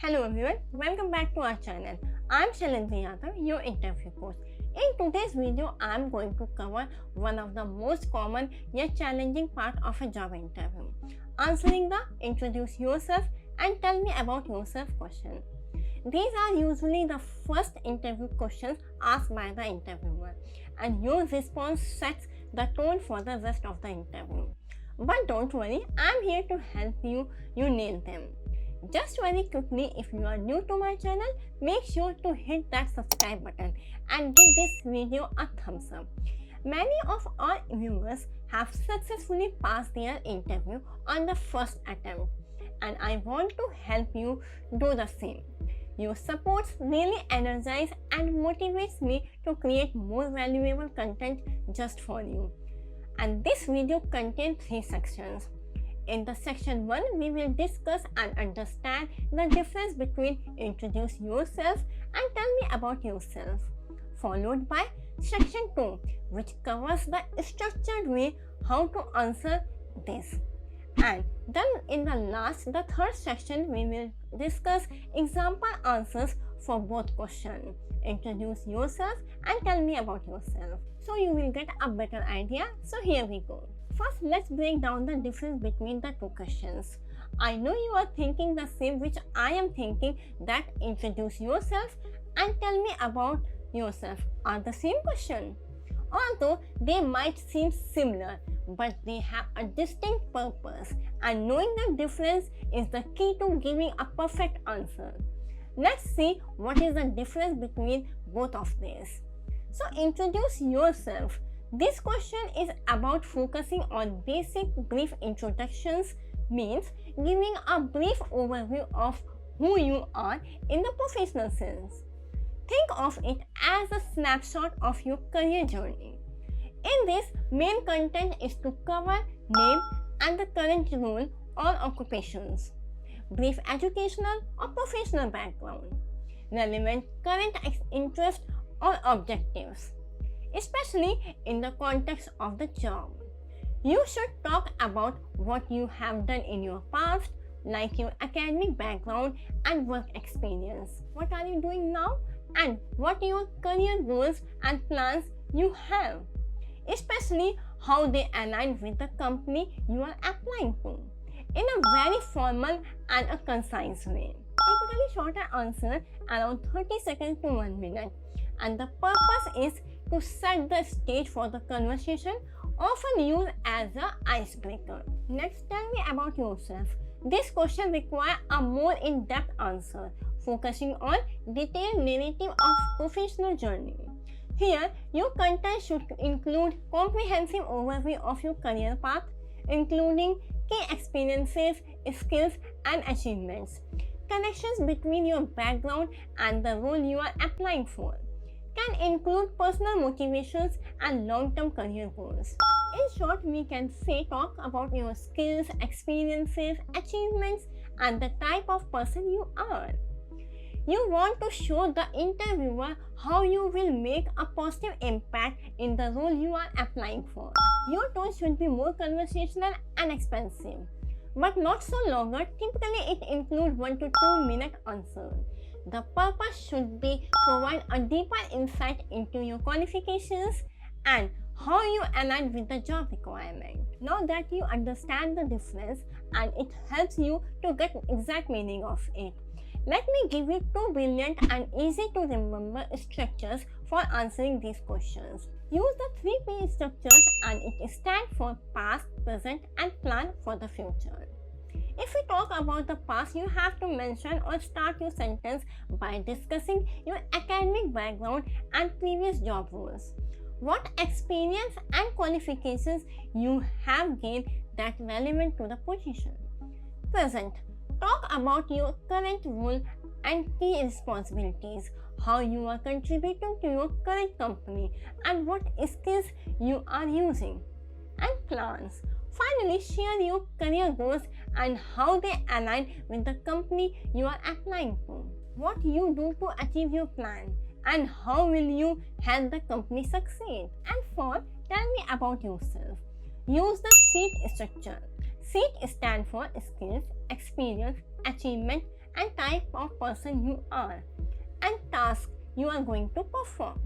Hello everyone, welcome back to our channel. I'm Shailendra Yadav, your interview coach. In today's video, I'm going to cover one of the most common yet challenging part of a job interview. Answering the introduce yourself and tell me about yourself question. These are usually the first interview questions asked by the interviewer, and your response sets the tone for the rest of the interview. But don't worry, I'm here to help you nail them. Just very quickly, if you are new to my channel, make sure to hit that subscribe button and give this video a thumbs up. Many of our viewers have successfully passed their interview on the first attempt, and I want to help you do the same. Your support really energizes and motivates me to create more valuable content just for you. And this video contains 3 sections. In the section 1, we will discuss and understand the difference between introduce yourself and tell me about yourself, followed by section 2, which covers the structured way how to answer this. And then in the third section, we will discuss example answers for both questions, introduce yourself and tell me about yourself. So you will get a better idea. So here we go. First, let's break down the difference between the 2 questions. I know you are thinking the same which I am thinking, that introduce yourself and tell me about yourself are the same question. Although they might seem similar, but they have a distinct purpose, and knowing the difference is the key to giving a perfect answer. Let's see what is the difference between both of these. So introduce yourself. This question is about focusing on basic brief introductions, means giving a brief overview of who you are in the professional sense. Think of it as a snapshot of your career journey. In this, main content is to cover name and the current role or occupations, brief educational or professional background, relevant current interest or objectives, especially in the context of the job. You should talk about what you have done in your past, like your academic background and work experience. What are you doing now? And what your career goals and plans you have, especially how they align with the company you are applying to, in a very formal and a concise way. Typically shorter answer around 30 seconds to 1 minute, and the purpose is to set the stage for the conversation, often used as an icebreaker. Next, tell me about yourself. This question requires a more in-depth answer, focusing on detailed narrative of professional journey. Here, your content should include comprehensive overview of your career path, including key experiences, skills, and achievements, connections between your background and the role you are applying for, can include personal motivations and long-term career goals. In short, we can say talk about your skills, experiences, achievements, and the type of person you are. You want to show the interviewer how you will make a positive impact in the role you are applying for. Your tone should be more conversational and expansive, but not so longer. Typically, it includes 1 to 2 minute answer. The purpose should be provide a deeper insight into your qualifications and how you align with the job requirement. Now that you understand the difference and it helps you to get exact meaning of it, let me give you 2 brilliant and easy to remember structures for answering these questions. Use the 3P structures, and it stands for past, present, and plan for the future. If we talk about the past, you have to mention or start your sentence by discussing your academic background and previous job roles. What experience and qualifications you have gained that relevant to the position. Present. Talk about your current role and key responsibilities, how you are contributing to your current company, and what skills you are using. And plans. Finally, share your career goals and how they align with the company you are applying to. What you do to achieve your plan and how will you help the company succeed. And 4, tell me about yourself. Use the SEAT structure. SEAT stands for skills, experience, achievement, and type of person you are and task you are going to perform.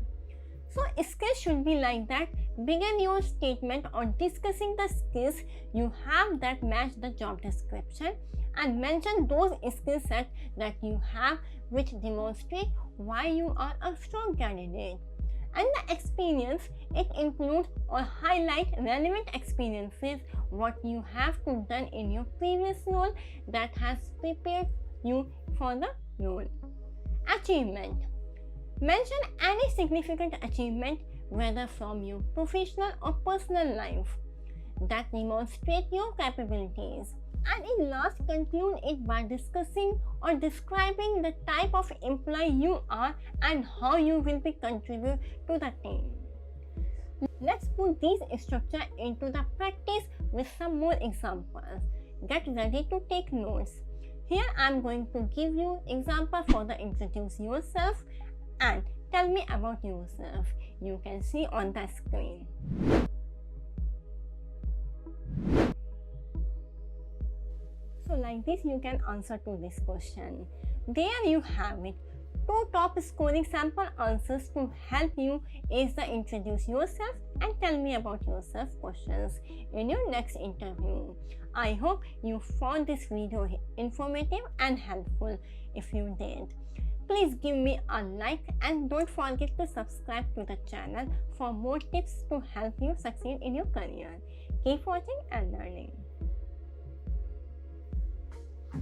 So skills should be like that. Begin your statement on discussing the skills you have that match the job description and mention those skill sets that you have which demonstrate why you are a strong candidate. And the experience, it includes or highlight relevant experiences what you have done in your previous role that has prepared you for the role. Achievement. Mention any significant achievement whether from your professional or personal life that demonstrate your capabilities. And in last, conclude it by discussing or describing the type of employee you are and how you will be contribute to the team. Let's put these structure into the practice with some more examples. Get ready to take notes. Here I am going to give you example for the introduce yourself and tell me about yourself. You can see on the screen. So like this you can answer to this question. There you have it. 2 top scoring sample answers to help you is the introduce yourself and tell me about yourself questions in your next interview. I hope you found this video informative and helpful. If you did, please give me a like and don't forget to subscribe to the channel for more tips to help you succeed in your career. Keep watching and learning.